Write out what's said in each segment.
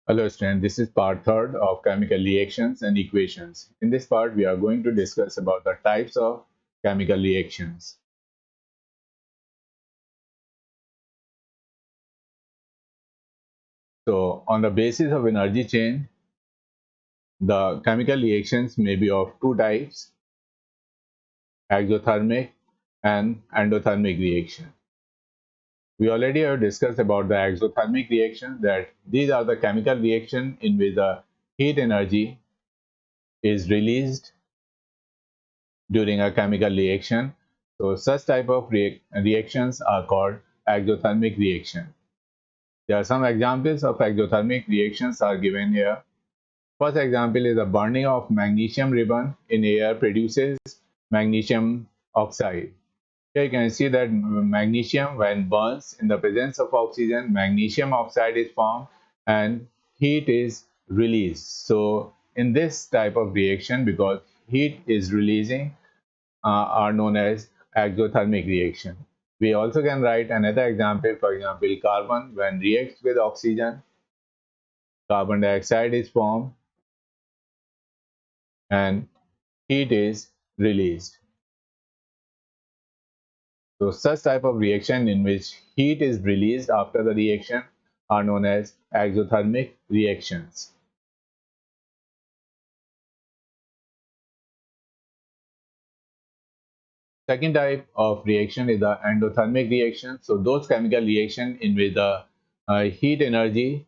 Hello students, this is part third of chemical reactions and equations. In this part, we are going to discuss about the types of chemical reactions. So on the basis of energy chain, the chemical reactions may be of two types, exothermic and endothermic reaction. We already have discussed about the exothermic reaction, that these are the chemical reaction in which the heat energy is released during a chemical reaction. So such type of reactions are called exothermic reaction. There are some examples of exothermic reactions are given here. First example is the burning of magnesium ribbon in air produces magnesium oxide. Here you can see that magnesium, when burns in the presence of oxygen, magnesium oxide is formed and heat is released. So in this type of reaction, because heat is releasing, are known as exothermic reaction. We also can write another example, for example, carbon when reacts with oxygen, carbon dioxide is formed and heat is released. So such type of reaction in which heat is released after the reaction are known as exothermic reactions. Second type of reaction is the endothermic reaction. So those chemical reaction in which the heat energy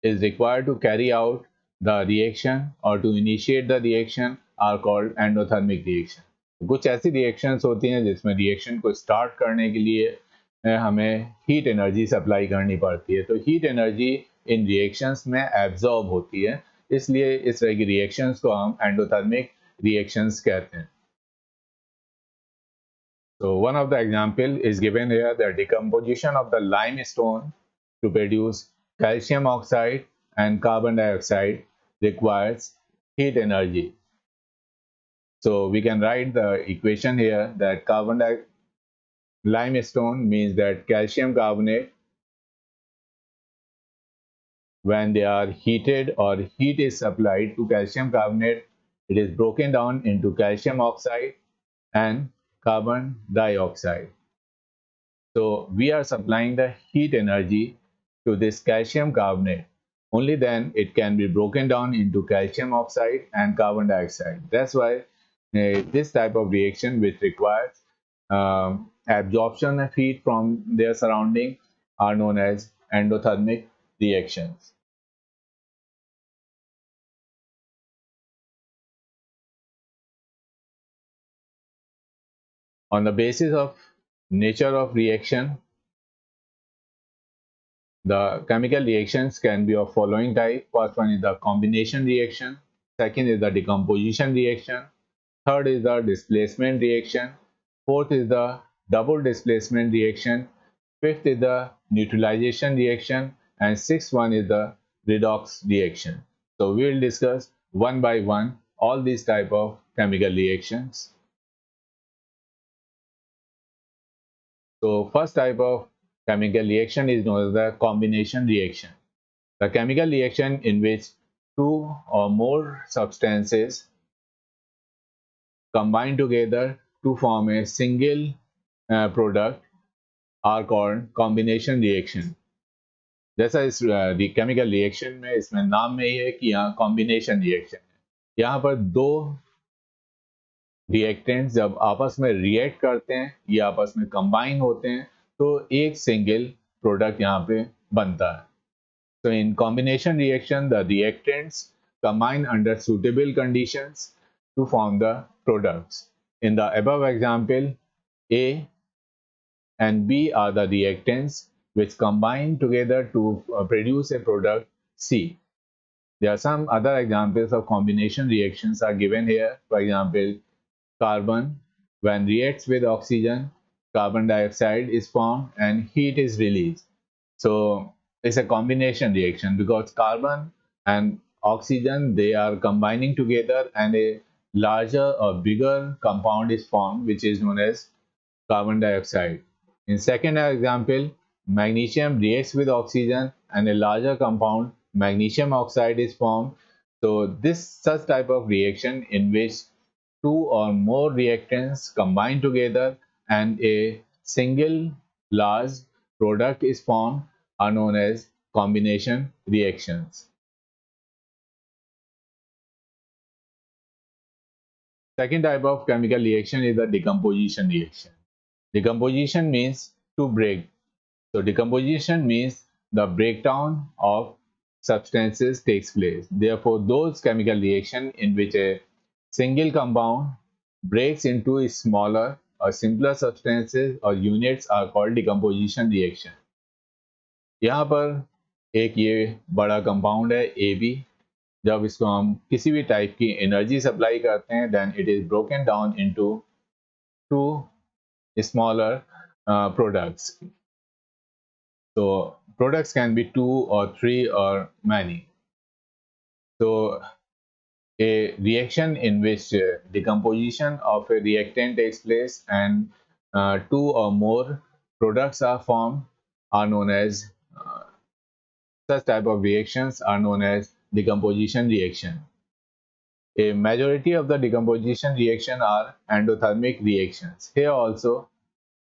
is required to carry out the reaction or to initiate the reaction are called endothermic reaction. कुछ ऐसी reactions होती हैं जिसमें reaction को start करने के लिए हमें हीट एनर्जी सप्लाई करनी पड़ती है, तो हीट एनर्जी इन रिएक्शंस में एब्जॉर्ब होती है, इसलिए इस तरह की रिएक्शंस को हम एंडोथर्मिक रिएक्शंस कहते हैं. So one of the example is given here, the decomposition of the limestone to produce calcium oxide and carbon dioxide requires heat energy. So we can write the equation here that limestone means that calcium carbonate, when they are heated or heat is supplied to calcium carbonate, it is broken down into calcium oxide and carbon dioxide. So we are supplying the heat energy to this calcium carbonate. Only then it can be broken down into calcium oxide and carbon dioxide. That's why this type of reaction, which requires absorption of heat from their surrounding, are known as endothermic reactions. On the basis of nature of reaction, the chemical reactions can be of following type. First one is the combination reaction. Second is the decomposition reaction. Third is the displacement reaction. Fourth is the double displacement reaction. Fifth is the neutralization reaction. And sixth one is the redox reaction. So we will discuss one by one all these type of chemical reactions. So first type of chemical reaction is known as the combination reaction. The chemical reaction in which two or more substances combine together to form a single product are called combination reaction. जैसा इस chemical reaction में, इसमें नाम में ही है कि यहाँ combination reaction है. यहाँ पर दो रिएक्टेंट्स जब आपस में रिएक्ट करते हैं, ये आपस में कंबाइन होते हैं, तो एक सिंगल प्रोडक्ट यहाँ पे बनता है. So in combination reaction, the reactants combine under suitable conditions to form the products. In the above example, A and B are the reactants which combine together to produce a product C. There are some other examples of combination reactions are given here. For example, carbon, when reacts with oxygen, carbon dioxide is formed and heat is released. So it's a combination reaction because carbon and oxygen, they are combining together and a larger or bigger compound is formed, which is known as carbon dioxide. In second example, magnesium reacts with oxygen and a larger compound magnesium oxide is formed. So this such type of reaction in which two or more reactants combine together and a single large product is formed are known as combination reactions. Second type of chemical reaction is the decomposition reaction. Decomposition means to break. So decomposition means the breakdown of substances takes place. Therefore, those chemical reaction in which a single compound breaks into smaller or simpler substances or units are called decomposition reaction. यहाँ पर एक ये बड़ा compound है AB, जब इसको हम किसी भी टाइप की एनर्जी सप्लाई करते हैं then it is broken down into two smaller products. So products can be two or three or many. So a reaction in which decomposition of a reactant takes place and two or more products are formed are known as such type of reactions are known as decomposition reaction. A majority of the decomposition reaction are endothermic reactions. Here also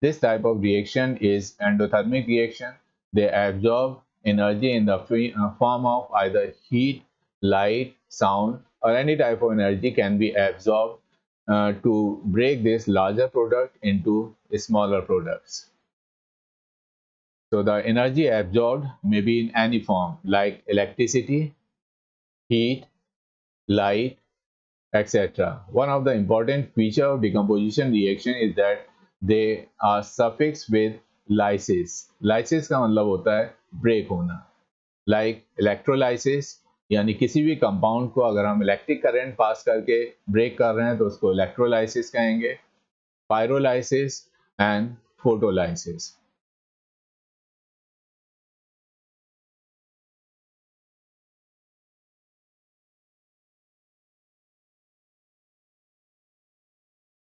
this type of reaction is endothermic reaction. They absorb energy in the form of either heat, light, sound, or any type of energy can be absorbed to break this larger product into smaller products. So the energy absorbed may be in any form like electricity, heat, light, etc. One of the important feature of decomposition reaction is that they are suffixed with lysis. Lysis का मतलब होता है break होना. Like electrolysis, यानी किसी भी compound को अगर हम इलेक्ट्रिक करंट पास करके ब्रेक कर रहे हैं तो उसको इलेक्ट्रोलाइसिस कहेंगे. Pyrolysis and photolysis.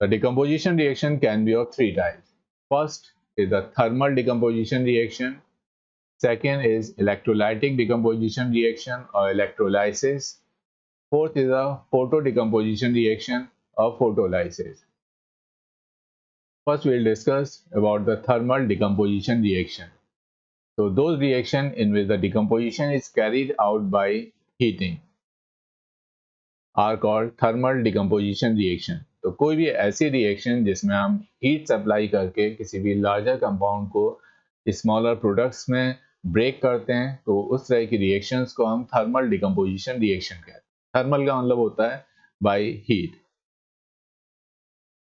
The decomposition reaction can be of three types. First is the thermal decomposition reaction. Second is electrolytic decomposition reaction or electrolysis. Fourth is a photodecomposition reaction or photolysis. First, we'll discuss about the thermal decomposition reaction. So, those reactions in which the decomposition is carried out by heating are called thermal decomposition reaction. तो कोई भी ऐसी reaction जिसमें हम heat supply करके किसी भी larger compound को स्मॉलर प्रोडक्ट्स में ब्रेक करते हैं तो उस तरह की रिएक्शंस को हम थर्मल डिकम्पोजिशन रिएक्शन कहते हैं. थर्मल का मतलब होता है बाय हीट.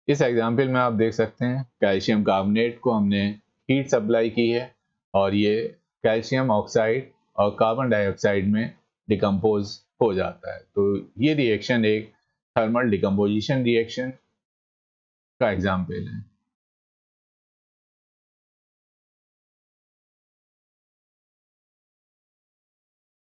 इस एग्जांपल में आप देख सकते हैं कैल्शियम कार्बोनेट को हमने हीट सप्लाई की है और ये कैल्शियम ऑक्साइड और कार्बन डाइऑक्साइड में डिकम्पोज हो जाता है. तो ये रिएक्शन एक थर्मल डिकम्पोजिशन रिएक्शन का एग्जाम्पल है.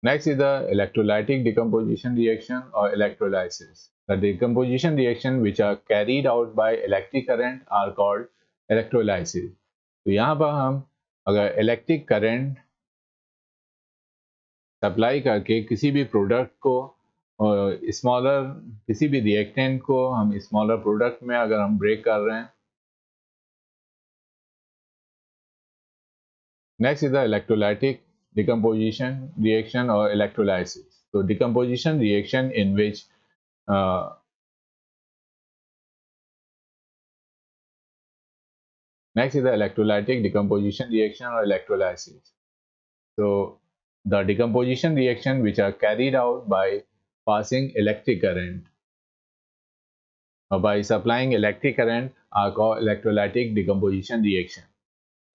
Next is the electrolytic decomposition reaction or electrolysis. The decomposition reaction which are carried out by electric current are called electrolysis. तो यहाँ पर हम अगर इलेक्ट्रिक करंट सप्लाई करके किसी भी प्रोडक्ट को स्मॉलर किसी भी रिएक्टेंट को हम स्मॉलर प्रोडक्ट में अगर हम ब्रेक कर रहे हैं. Next is the electrolytic decomposition reaction or electrolysis. So decomposition reaction in which next is the electrolytic decomposition reaction or electrolysis. So the decomposition reaction which are carried out by passing electric current or by supplying electric current are called electrolytic decomposition reaction.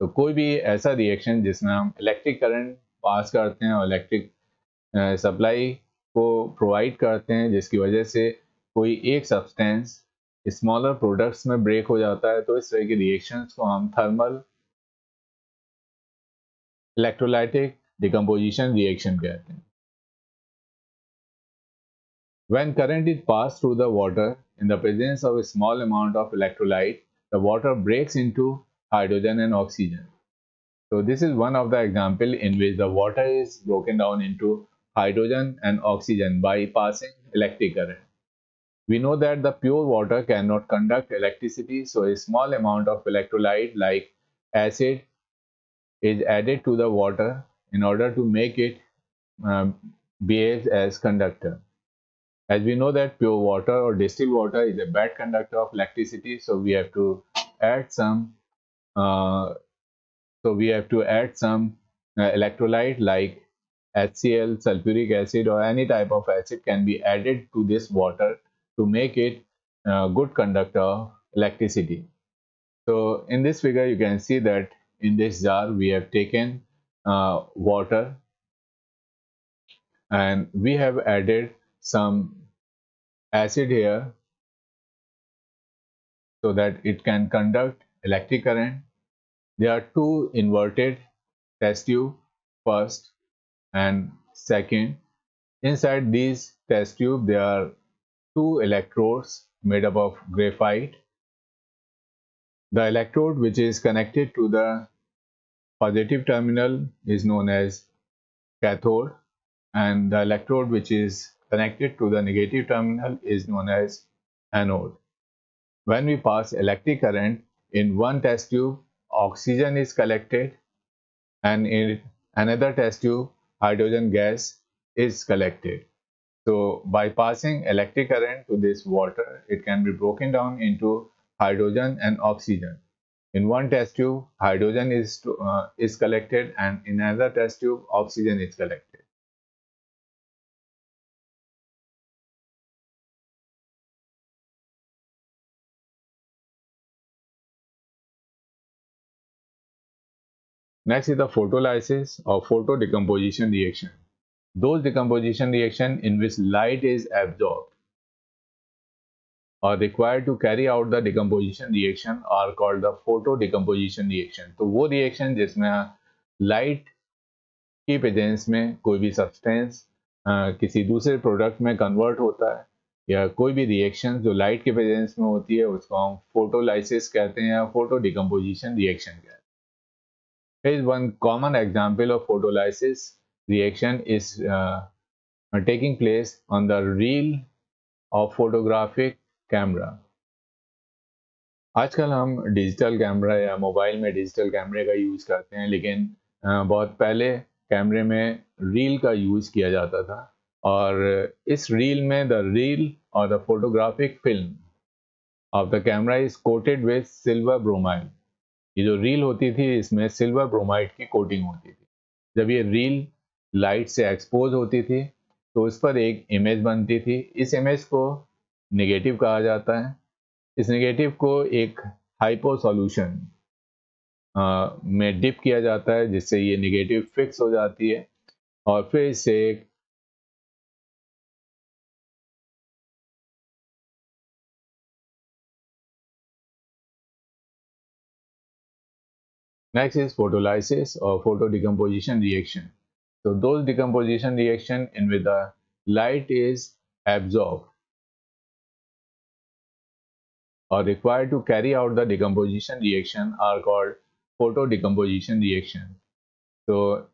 तो कोई भी ऐसा reaction जिसमें हम electric current pass करते हैं और electric supply को प्रोवाइड करते हैं जिसकी वजह से कोई एक सब्सटेंस स्मॉलर प्रोडक्ट्स में ब्रेक हो जाता है तो इस तरह की रिएक्शंस को हम थर्मल इलेक्ट्रोलाइटिक डिकम्पोजिशन रिएक्शन कहते हैं. When current is passed through the water in the presence of a small amount of electrolyte, the water breaks into hydrogen and oxygen. So this is one of the example in which the water is broken down into hydrogen and oxygen by passing electric current. We know that the pure water cannot conduct electricity, so a small amount of electrolyte like acid is added to the water in order to make it um, behave as conductor. As we know that pure water or distilled water is a bad conductor of electricity, so we have to add some uh, electrolyte like HCl, sulfuric acid, or any type of acid can be added to this water to make it a good conductor of electricity. So in this figure, you can see that in this jar we have taken water and we have added some acid here so that it can conduct electric current. There are two inverted test tube, first and second. Inside these test tube there are two electrodes made up of graphite. The electrode which is connected to the positive terminal is known as cathode, and the electrode which is connected to the negative terminal is known as anode. When we pass electric current in one test tube, oxygen is collected, and in another test tube, hydrogen gas is collected. So by passing electric current to this water, it can be broken down into hydrogen and oxygen. In one test tube, hydrogen is collected, and in another test tube, oxygen is collected. Next is the photolysis or photodecomposition reaction. Those decomposition reaction in which light is absorbed or required to carry out the decomposition reaction are called the photodecomposition reaction. तो वो reaction जिसमें light की presence में कोई भी substance किसी दूसरे product में कन्वर्ट होता है, या कोई भी रिएक्शन जो लाइट के प्रेजेंस में होती है उसको हम फोटोलाइसिस कहते हैं या फोटो डिकम्पोजिशन रिएक्शन कहते हैं. Here is one common example of photolysis reaction is taking place on the reel of photographic camera. आजकल हम डिजिटल कैमरा या मोबाइल में डिजिटल कैमरे का यूज़ करते हैं, लेकिन बहुत पहले कैमरे में रील का यूज़ किया जाता था. और इस रील में द रील और the photographic film of the camera is coated with silver bromide. ये जो रील होती थी इसमें सिल्वर ब्रोमाइड की कोटिंग होती थी. जब ये रील लाइट से एक्सपोज होती थी तो उस पर एक इमेज बनती थी. इस इमेज को नेगेटिव कहा जाता है. इस नेगेटिव को एक हाइपो सॉल्यूशन में डिप किया जाता है जिससे ये नेगेटिव फिक्स हो जाती है, और फिर इसे next is photolysis or photodecomposition reaction. So those decomposition reaction in which the light is absorbed or required to carry out the decomposition reaction are called photodecomposition reaction. So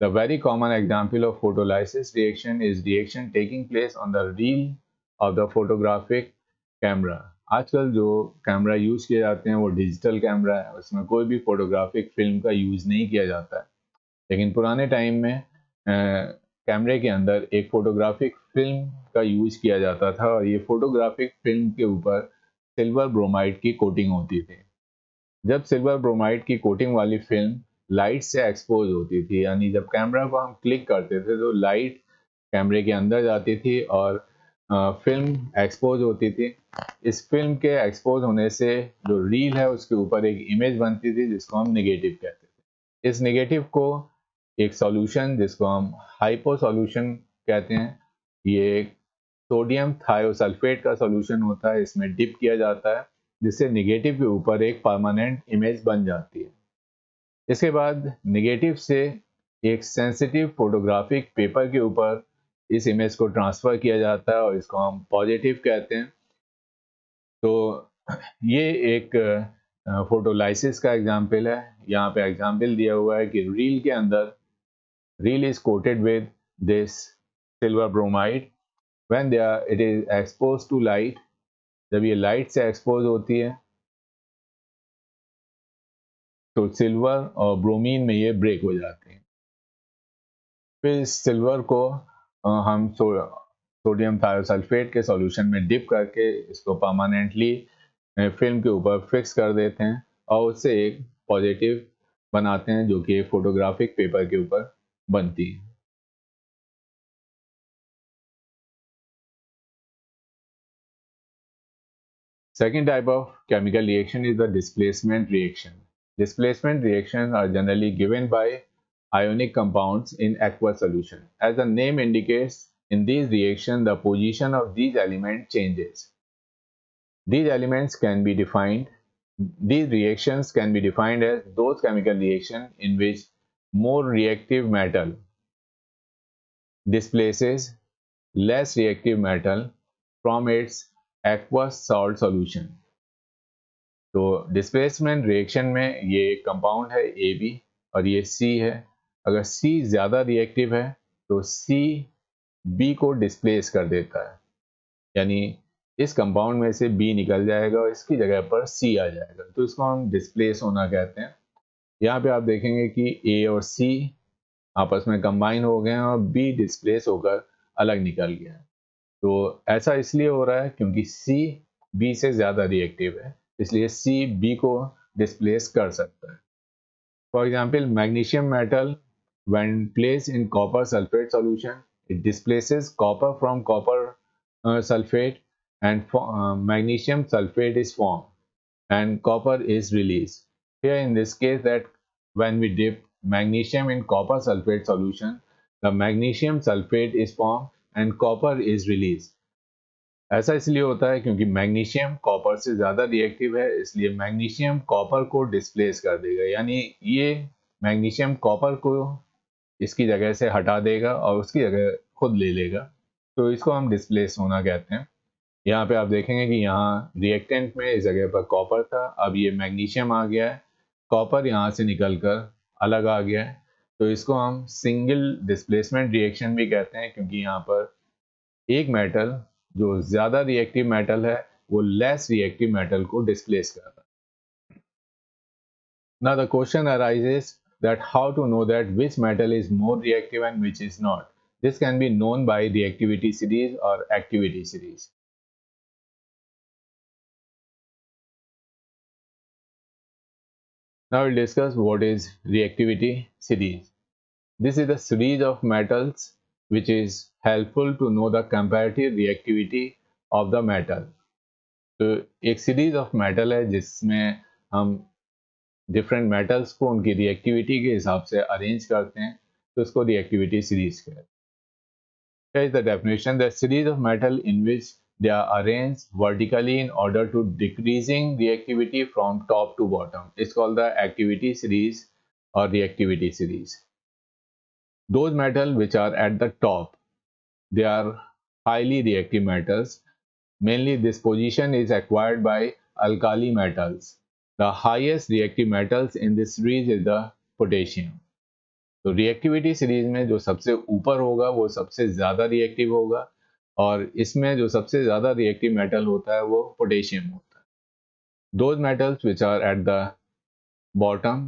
the very common example of photolysis reaction is reaction taking place on the reel of the photographic camera. आजकल जो camera use किए जाते हैं वो digital camera है, उसमें कोई भी फोटोग्राफिक फिल्म का यूज़ नहीं किया जाता है. लेकिन पुराने टाइम में कैमरे के अंदर एक फोटोग्राफिक फिल्म का यूज़ किया जाता था, और ये फोटोग्राफिक फिल्म के ऊपर सिल्वर ब्रोमाइड की कोटिंग होती थी. जब सिल्वर ब्रोमाइड की कोटिंग वाली फिल्म लाइट से एक्सपोज होती थी, यानी जब कैमरा को हम क्लिक करते थे तो लाइट कैमरे के अंदर जाती थी और फिल्म एक्सपोज होती थी. इस फिल्म के एक्सपोज होने से जो रील है उसके ऊपर एक इमेज बनती थी जिसको हम नेगेटिव कहते थे. इस नेगेटिव को एक सॉल्यूशन जिसको हम हाइपो सॉल्यूशन कहते हैं, ये सोडियम थायोसल्फेट का सॉल्यूशन होता है, इसमें डिप किया जाता है जिससे नेगेटिव के ऊपर एक परमानेंट इमेज बन जाती है. इसके बाद नेगेटिव से एक सेंसिटिव फोटोग्राफिक पेपर के ऊपर इस इमेज को ट्रांसफ़र किया जाता है और इसको हम पॉजिटिव कहते हैं. तो ये एक फोटोलाइसिस का एग्जाम्पल है. यहाँ पे एग्जाम्पल दिया हुआ है कि रील के अंदर reel is coated with this silver bromide when it is exposed to light. जब ये लाइट से एक्सपोज होती है तो सिल्वर और ब्रोमीन में ये ब्रेक हो जाते हैं। फिर इस सिल्वर को हम सोडियम थायोसल्फेट के सॉल्यूशन में डिप करके इसको परमानेंटली फिल्म के ऊपर फिक्स कर देते हैं और उससे एक पॉजिटिव बनाते हैं जो कि फोटोग्राफिक पेपर के ऊपर बनती है। Second type of chemical reaction is the displacement reaction. Displacement reactions are generally given by ionic compounds in aqueous solution. As the name indicates, in these reactions, the position of these elements changes. These elements can be defined, these reactions can be defined as those chemical reactions in which more reactive metal displaces less reactive metal from its aqueous salt solution. तो displacement reaction में ये compound है AB और ये C है। अगर C ज़्यादा reactive है तो C B को डिस्प्लेस कर देता है, यानी इस कंपाउंड में से B निकल जाएगा और इसकी जगह पर C आ जाएगा, तो इसको हम डिस्प्लेस होना कहते हैं। यहाँ पे आप देखेंगे कि A और C आपस में कंबाइन हो गए हैं और B डिस्प्लेस होकर अलग निकल गया है। तो ऐसा इसलिए हो रहा है क्योंकि C B से ज़्यादा रिएक्टिव है, इसलिए C B को डिस्प्लेस कर सकता है। For example magnesium metal when placed in copper sulfate solution, it displaces copper from copper sulfate and magnesium sulfate is formed and copper is released. Here in this case that when we dip magnesium in copper sulfate solution, the magnesium sulfate is formed and copper is released. ऐसा इसलिए होता है क्योंकि magnesium copper से ज़्यादा reactive है, इसलिए magnesium copper को डिस्प्लेस कर देगा, यानी ये मैग्नीशियम कॉपर को इसकी जगह से हटा देगा और उसकी जगह खुद ले लेगा, तो इसको हम डिस्प्लेस होना कहते हैं। यहाँ पे आप देखेंगे कि यहाँ रिएक्टेंट में इस जगह पर कॉपर था, अब ये मैग्नीशियम आ गया है, कॉपर यहाँ से निकलकर अलग आ गया है, तो इसको हम सिंगल डिस्प्लेसमेंट रिएक्शन भी कहते हैं क्योंकि यहाँ पर एक मेटल जो ज़्यादा रिएक्टिव मेटल है वो लेस रिएक्टिव मेटल को डिस्प्लेस कर रहा है। Now the question arises that how to know that which metal is more reactive and which is not. This can be known by reactivity series or activity series. Now we'll discuss what is reactivity series. This is a series of metals which is helpful to know the comparative reactivity of the metal. तो एक series of metal है जिसमें हम different metals को उनकी reactivity के हिसाब से अरेंज करते हैं, तो इसको रिएक्टिविटी सीरीज कहते हैं। Here is the definition: the series of metal in which they are arranged vertically in order to decreasing reactivity from top to bottom is called the activity series or reactivity series. Those metals which are at the top, they are highly reactive metals. Mainly this position is acquired by alkali metals. The highest reactive metals in this series is the potassium. तो reactivity series में जो सबसे ऊपर होगा वो सबसे ज़्यादा reactive होगा और इसमें जो सबसे ज़्यादा रिएक्टिव मेटल होता है वो पोटेशियम होता है। Those metals which are at the bottom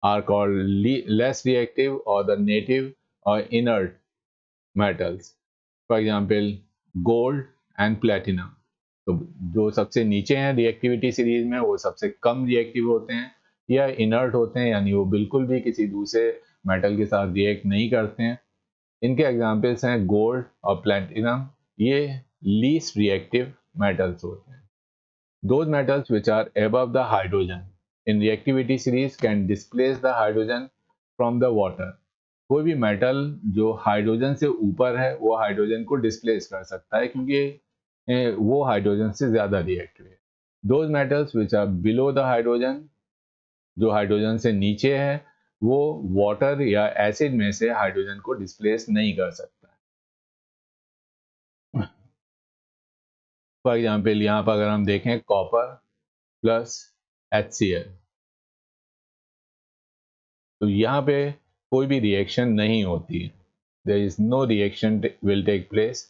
are called less reactive or the native or inert metals. For example, gold and platinum. तो जो सबसे नीचे हैं रिएक्टिविटी सीरीज में वो सबसे कम रिएक्टिव होते हैं या इनर्ट होते हैं, यानी वो बिल्कुल भी किसी दूसरे मेटल के साथ रिएक्ट नहीं करते हैं। इनके एग्जांपल्स हैं गोल्ड और प्लैटिनम, ये लीस्ट रिएक्टिव मेटल्स होते हैं। Those metals which are above the hydrogen in reactivity series can displace the hydrogen from the water. कोई भी मेटल जो हाइड्रोजन से ऊपर है वो हाइड्रोजन को डिस्प्लेस कर सकता है क्योंकि वो हाइड्रोजन से ज़्यादा रिएक्टिव है। Those metals which are below the hydrogen, जो हाइड्रोजन से नीचे है, वो वाटर या एसिड में से हाइड्रोजन को डिस्प्लेस नहीं कर सकता। फॉर एग्जाम्पल यहाँ पर अगर हम देखें कॉपर प्लस HCl, तो यहाँ पे कोई भी रिएक्शन नहीं होती है, there is no reaction will take place.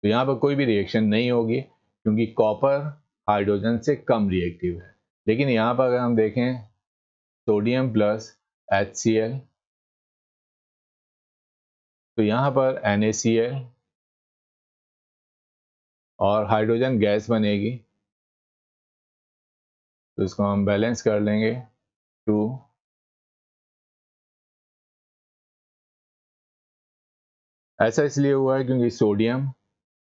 तो यहाँ पर कोई भी रिएक्शन नहीं होगी क्योंकि कॉपर हाइड्रोजन से कम रिएक्टिव है। लेकिन यहाँ पर अगर हम देखें सोडियम प्लस HCl, तो यहाँ पर NaCl और हाइड्रोजन गैस बनेगी। तो इसको हम बैलेंस कर लेंगे 2। ऐसा इसलिए हुआ है क्योंकि सोडियम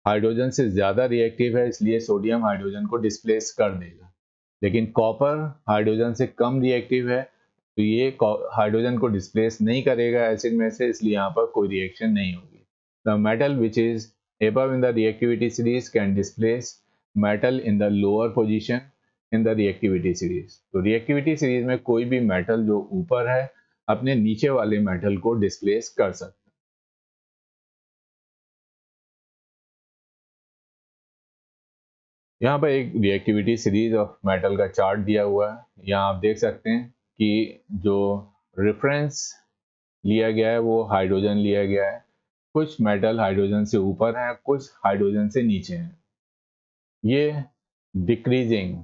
हाइड्रोजन से ज़्यादा रिएक्टिव है, इसलिए सोडियम हाइड्रोजन को डिस्प्लेस कर देगा। लेकिन कॉपर हाइड्रोजन से कम रिएक्टिव है, तो ये हाइड्रोजन को डिस्प्लेस नहीं करेगा एसिड में से, इसलिए यहाँ पर कोई रिएक्शन नहीं होगी। The metal which is above in the reactivity series can displace metal in the lower position in the reactivity series। तो reactivity series में कोई भी मेटल जो ऊपर है अपने नीचे वाले मेटल को डिस्प्लेस कर सकता है। यहाँ पर एक रिएक्टिविटी सीरीज ऑफ मेटल का चार्ट दिया हुआ है। यहाँ आप देख सकते हैं कि जो रेफरेंस लिया गया है वो हाइड्रोजन लिया गया है। कुछ मेटल हाइड्रोजन से ऊपर हैं, कुछ हाइड्रोजन से नीचे हैं। ये डिक्रीजिंग,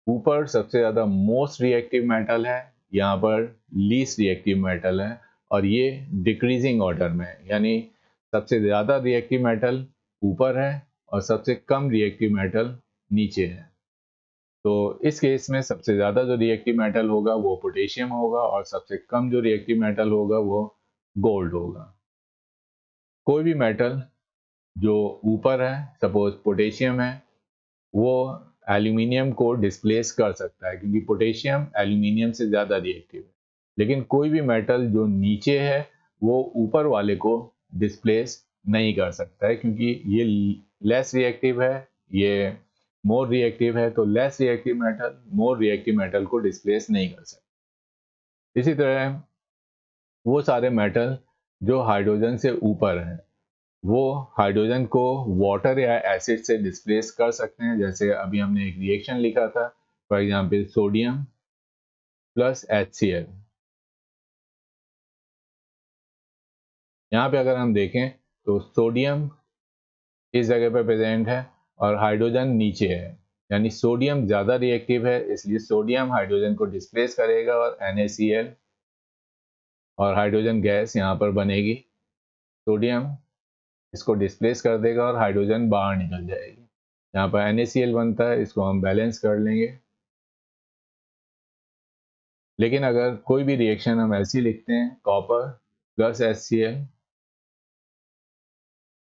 ऊपर सबसे ज़्यादा मोस्ट रिएक्टिव मेटल है, यहाँ पर लीस्ट रिएक्टिव मेटल है, और ये डिक्रीजिंग ऑर्डर में है, यानी सबसे ज़्यादा रिएक्टिव मेटल ऊपर है और सबसे कम रिएक्टिव मेटल नीचे है। तो इस केस में सबसे ज़्यादा जो रिएक्टिव मेटल होगा वो पोटेशियम होगा और सबसे कम जो रिएक्टिव मेटल होगा वो गोल्ड होगा। कोई भी मेटल जो ऊपर है, सपोज पोटेशियम है, वो एल्यूमिनियम को डिस्प्लेस कर सकता है क्योंकि पोटेशियम एल्यूमिनियम से ज़्यादा रिएक्टिव है। लेकिन कोई भी मेटल जो नीचे है वो ऊपर वाले को डिस्प्लेस नहीं कर सकता है क्योंकि ये लेस रिएक्टिव है, ये मोर रिएक्टिव है। तो less reactive metal more reactive metal को डिस्प्लेस नहीं कर सकता। इसी तरह वो सारे मेटल जो हाइड्रोजन से ऊपर हैं वो हाइड्रोजन को वाटर या एसिड से डिस्प्लेस कर सकते हैं। जैसे अभी हमने एक रिएक्शन लिखा था, for example sodium plus HCl। यहाँ पे अगर हम देखें तो सोडियम इस जगह पर प्रेजेंट है और हाइड्रोजन नीचे है, यानी सोडियम ज़्यादा रिएक्टिव है, इसलिए सोडियम हाइड्रोजन को डिस्प्लेस करेगा और NaCl और हाइड्रोजन गैस यहाँ पर बनेगी। सोडियम इसको डिस्प्लेस कर देगा और हाइड्रोजन बाहर निकल जाएगी। यहाँ पर NaCl बनता है, इसको हम बैलेंस कर लेंगे। लेकिन अगर कोई भी रिएक्शन हम ऐसी लिखते हैं कॉपर प्लस HCl,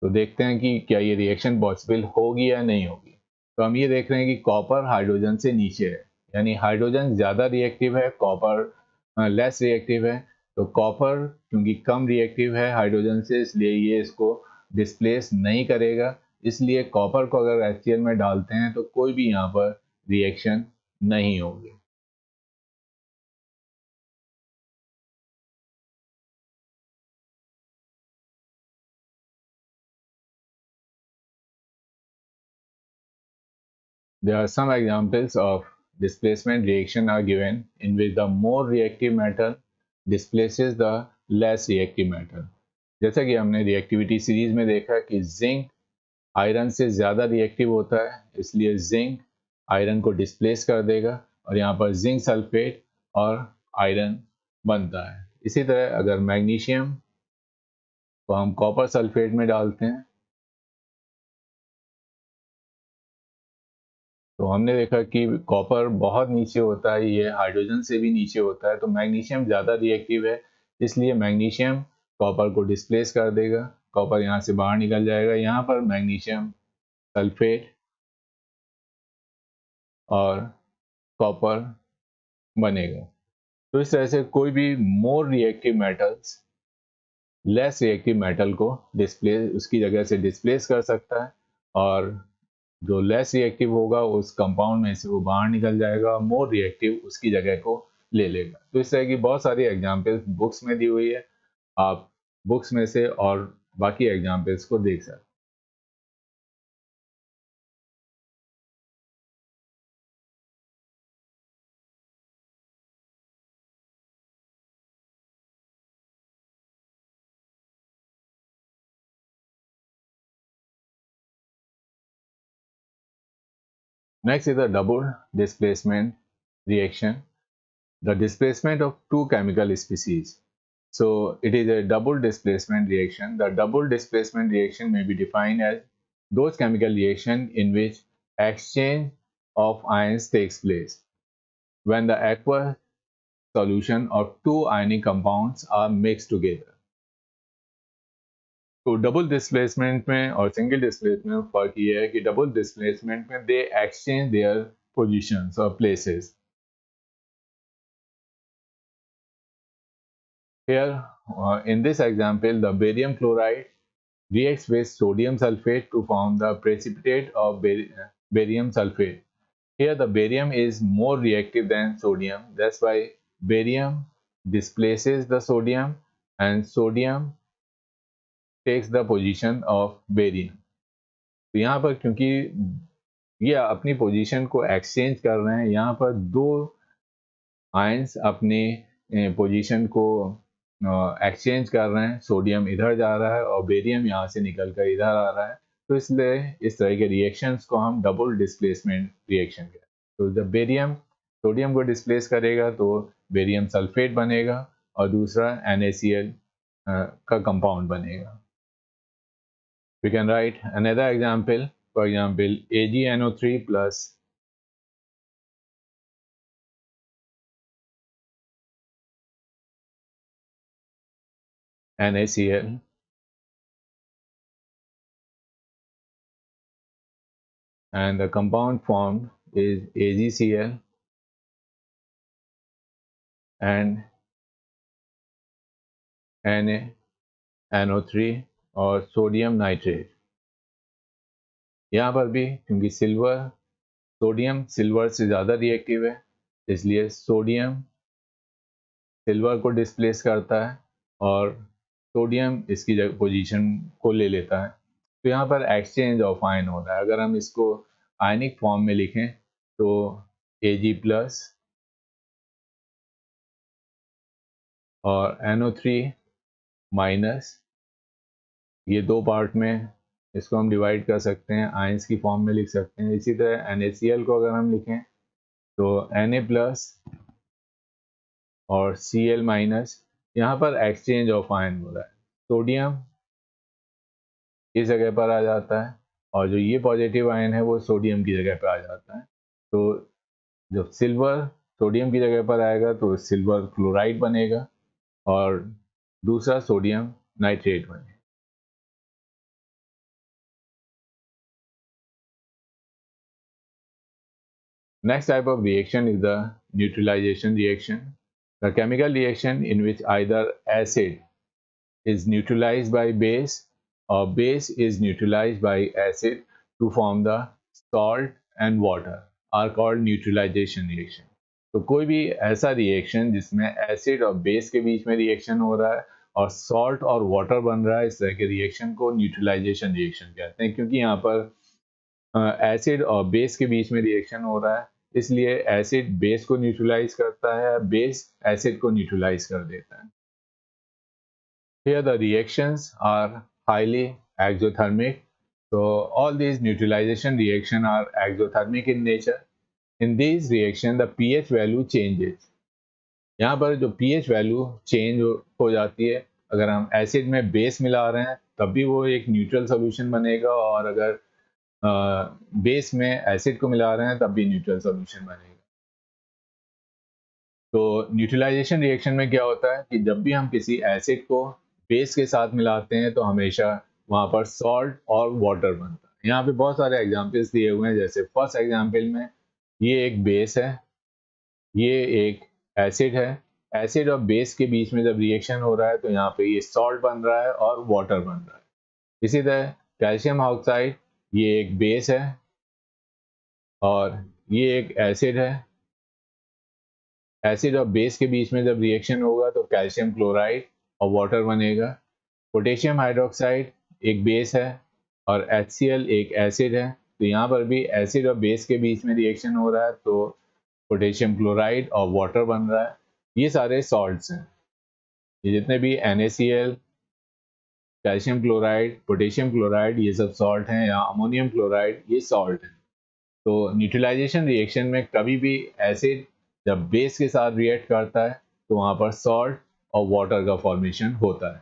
तो देखते हैं कि क्या ये रिएक्शन पॉसिबल होगी या नहीं होगी। तो हम ये देख रहे हैं कि कॉपर हाइड्रोजन से नीचे है, यानी हाइड्रोजन ज़्यादा रिएक्टिव है, कॉपर लेस रिएक्टिव है। तो कॉपर क्योंकि कम रिएक्टिव है हाइड्रोजन से, इसलिए ये इसको डिस्प्लेस नहीं करेगा। इसलिए कॉपर को अगर HCl में डालते हैं तो कोई भी यहाँ पर रिएक्शन नहीं होगी। There are some examples of displacement reaction are given in which the more reactive metal displaces the less reactive metal। जैसा कि हमने रिएक्टिविटी सीरीज में देखा कि जिंक आयरन से ज़्यादा रिएक्टिव होता है, इसलिए जिंक आयरन को डिस्प्लेस कर देगा और यहाँ पर जिंक सल्फेट और आयरन बनता है। इसी तरह अगर मैग्नीशियम को हम कॉपर सल्फेट में डालते हैं तो हमने देखा कि कॉपर बहुत नीचे होता है, ये हाइड्रोजन से भी नीचे होता है। तो मैग्नीशियम ज़्यादा रिएक्टिव है, इसलिए मैग्नीशियम कॉपर को डिस्प्लेस कर देगा, कॉपर यहाँ से बाहर निकल जाएगा। यहाँ पर मैग्नीशियम सल्फेट और कॉपर बनेगा। तो इस तरह से कोई भी more reactive metals less reactive metal को डिस्प्लेस उसकी जगह से डिस्प्लेस कर सकता है और जो लेस रिएक्टिव होगा उस कंपाउंड में से वो बाहर निकल जाएगा, मोर रिएक्टिव उसकी जगह को ले लेगा। तो इस तरह की बहुत सारी एग्जांपल्स बुक्स में दी हुई है, आप बुक्स में से और बाकी एग्जांपल्स को देख सकते हैं। Next is the double displacement reaction, the displacement of two chemical species. So it is a double displacement reaction. The double displacement reaction may be defined as those chemical reaction in which exchange of ions takes place when the aqueous solution of two ionic compounds are mixed together. तो double displacement में और single displacement में फर्क ये है कि double displacement में दे exchange there positions और places. Here, in this example, the barium chloride reacts with sodium sulfate to form the precipitate of barium sulfate. Here, the barium is more reactive than sodium. That's why barium displaces the sodium and sodium takes the position of barium. तो यहाँ पर क्योंकि ये अपनी position को exchange कर रहे हैं, यहाँ पर दो आयंस अपने पोजीशन को एक्सचेंज कर रहे हैं. सोडियम इधर जा रहा है और बेरियम यहाँ से निकल कर इधर आ रहा है. तो इसलिए इस तरह के रिएक्शंस को हम डबल डिस्प्लेसमेंट रिएक्शन कहते हैं. तो जब बेरियम सोडियम को डिस्प्लेस करेगा तो बेरियम सल्फेट बनेगा और दूसरा NaCl का कंपाउंड बनेगा. We can write another example. For example, AgNO3 plus NaCl and the compound formed is AgCl and NaNO3 और सोडियम नाइट्रेट. यहाँ पर भी क्योंकि सोडियम सिल्वर से ज़्यादा रिएक्टिव है, इसलिए सोडियम सिल्वर को डिस्प्लेस करता है और सोडियम इसकी जगह पोजीशन को ले लेता है. तो यहाँ पर एक्सचेंज ऑफ आयन हो रहा है. अगर हम इसको आयनिक फॉर्म में लिखें तो Ag प्लस और NO3 माइनस, ये दो पार्ट में इसको हम डिवाइड कर सकते हैं, आयंस की फॉर्म में लिख सकते हैं. इसी तरह NaCl को अगर हम लिखें तो Na प्लस और Cl माइनस. यहाँ पर एक्सचेंज ऑफ आयन हो रहा है. सोडियम इस जगह पर आ जाता है और जो ये पॉजिटिव आयन है वो सोडियम की जगह पर आ जाता है. तो जब सिल्वर सोडियम की जगह पर आएगा तो सिल्वर क्लोराइड बनेगा और दूसरा सोडियम नाइट्रेट बनेगा. Next type of reaction is the neutralization reaction, the chemical reaction in which either acid is neutralized by base or base is neutralized by acid to form the salt and water are called neutralization reaction. तो कोई भी ऐसा reaction जिसमें acid और base के बीच में reaction हो रहा है और सॉल्ट और वाटर बन रहा है, इस तरह के रिएक्शन को न्यूट्रलाइजेशन रिएक्शन कहते हैं. क्योंकि यहाँ पर एसिड और बेस के बीच में रिएक्शन हो रहा है, इसलिए एसिड बेस को न्यूट्रलाइज करता है, बेस एसिड को न्यूट्रलाइज कर देता है. Here the reactions are highly exothermic. So all these neutralization reaction are exothermic in nature. In these reaction the pH value changes. यहाँ पर जो pH वैल्यू चेंज हो जाती है, अगर हम एसिड में बेस मिला रहे हैं तब भी वो एक न्यूट्रल सोल्यूशन बनेगा और अगर बेस में एसिड को मिला रहे हैं तब भी न्यूट्रल सोल्यूशन बनेगा. तो न्यूट्रलाइजेशन रिएक्शन में क्या होता है कि जब भी हम किसी एसिड को बेस के साथ मिलाते हैं तो हमेशा वहाँ पर सॉल्ट और वाटर बनता है. यहाँ पे बहुत सारे एग्जांपल्स दिए हुए हैं. जैसे फर्स्ट एग्जांपल में ये एक बेस है, ये एक एसिड है. एसिड और बेस के बीच में जब रिएक्शन हो रहा है तो यहाँ पे ये सॉल्ट बन रहा है और वाटर बन रहा है. इसी तरह कैल्शियम ऑक्साइड, ये एक बेस है और ये एक एसिड है. एसिड और बेस के बीच में जब रिएक्शन होगा तो कैल्शियम क्लोराइड और वाटर बनेगा. पोटेशियम हाइड्रोक्साइड एक बेस है और HCl एक एसिड है. तो यहाँ पर भी एसिड और बेस के बीच में रिएक्शन हो रहा है तो पोटेशियम क्लोराइड और वाटर बन रहा है. ये सारे सॉल्ट्स हैं. ये जितने भी NaCl, calcium chloride, potassium chloride, ये सब सॉल्ट हैं, या अमोनियम क्लोराइड, ये सॉल्ट हैं. तो न्यूट्रलाइजेशन रिएक्शन में कभी भी एसिड जब बेस के साथ रिएक्ट करता है तो वहाँ पर सॉल्ट और वाटर का फॉर्मेशन होता है।